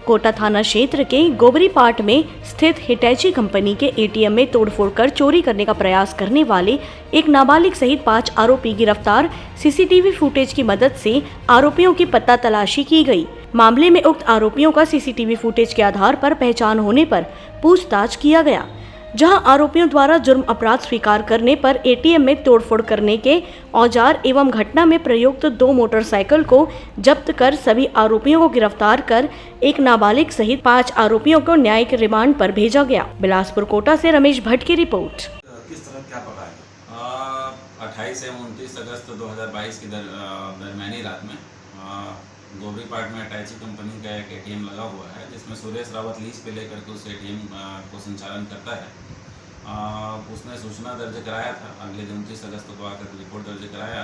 कोटा थाना क्षेत्र के गोबरीपाट में स्थित हिटैची कंपनी के एटीएम में तोड़फोड़ कर चोरी करने का प्रयास करने वाले एक नाबालिग सहित 5 आरोपी गिरफ्तार। सीसीटीवी फुटेज की मदद से आरोपियों की पत्ता तलाशी की गई। मामले में उक्त आरोपियों का सीसीटीवी फुटेज के आधार पर पहचान होने पर पूछताछ किया गया, जहां आरोपियों द्वारा जुर्म अपराध स्वीकार करने पर एटीएम में तोड़फोड़ करने के औजार एवं घटना में प्रयुक्त 2 मोटरसाइकिल को जब्त कर सभी आरोपियों को गिरफ्तार कर एक नाबालिग सहित 5 आरोपियों को न्यायिक रिमांड पर भेजा गया। बिलासपुर कोटा से रमेश भट्ट की रिपोर्ट। किस तरह क्या पता है? 28 एवं 29 अगस्त 2022 की दरमियानी रात में गोबरीपाट में हिटैची कंपनी का एक एटीएम लगा हुआ है, जिसमें सुरेश रावत लीज पे लेकर के उस एटीएम को संचालन करता है। उसने सूचना दर्ज कराया था अगले दिन 29 अगस्त को आकर रिपोर्ट दर्ज कराया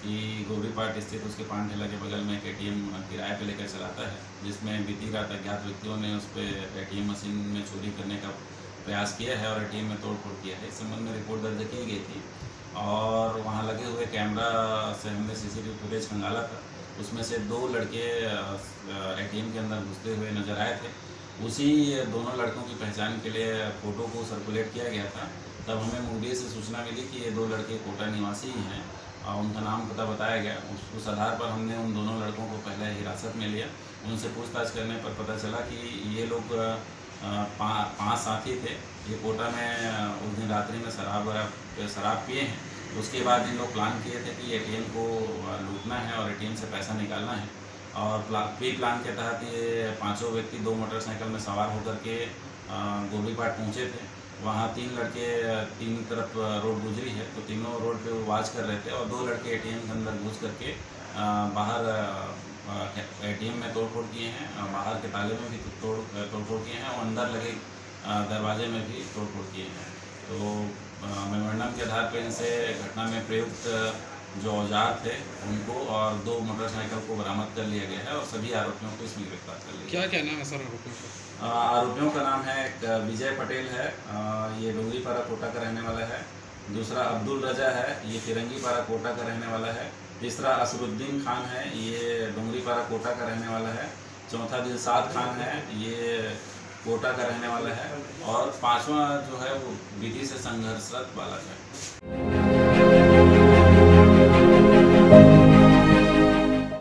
कि गोबरीपाट स्थित उसके पान ठेला के बगल में एक एटीएम किराए पे लेकर चलाता है, जिसमें बीती रात अज्ञात व्यक्तियों ने उस पर एटीएम मशीन में चोरी करने का प्रयास किया है और एटीएम में तोड़फोड़ किया है। इस संबंध में रिपोर्ट दर्ज की गई थी और वहाँ लगे हुए कैमरा से हमने सीसीटीवी फुटेज खंगाला था। उसमें से 2 लड़के एटीएम के अंदर घुसते हुए नजर आए थे। उसी दोनों लड़कों की पहचान के लिए फ़ोटो को सर्कुलेट किया गया था। तब हमें मुखबिर से सूचना मिली कि ये 2 लड़के कोटा निवासी ही हैं और उनका नाम पता बताया गया। उस आधार पर हमने उन दोनों लड़कों को पहले हिरासत में लिया। उनसे पूछताछ करने पर पता चला कि ये लोग 5 साथी थे। ये कोटा में उस दिन रात्रि में शराब पिए हैं। उसके बाद इन लोग प्लान किए थे कि एटीएम को लूटना है और एटीएम से पैसा निकालना है और प्री प्लान के तहत ये 5 व्यक्ति 2 मोटरसाइकिल में सवार होकर के गोबरीपाट पहुंचे थे। वहाँ 3 लड़के 3 तरफ रोड गुजरी है तो तीनों रोड पे वो वॉच कर रहे थे और 2 लड़के एटीएम के अंदर घुस करके बाहर एटीएम में तोड़फोड़ किए हैं। बाहर के ताले में भी तोड़फोड़ किए हैं और अंदर लगे दरवाजे में भी तोड़फोड़ किए हैं। तो मेमोरेंडम के आधार पर इनसे घटना में प्रयुक्त जो औजार थे उनको और 2 मोटरसाइकिल को बरामद कर लिया गया है और सभी आरोपियों को इसमें गिरफ्तार कर लिया। क्या नाम है सर आरोपियों का? आरोपियों का नाम है एक विजय पटेल है, ये डोंगरीपारा कोटा का रहने वाला है। दूसरा अब्दुल रजा है, ये फिरंगीपारा कोटा का रहने वाला है। तीसरा असरुद्दीन खान है, ये डोंगरीपारा कोटा का रहने वाला है। चौथा दिलशाद खान है, ये कोटा का रहने वाला है और 5वां जो है वो विधि से संघर्षरत बालक है।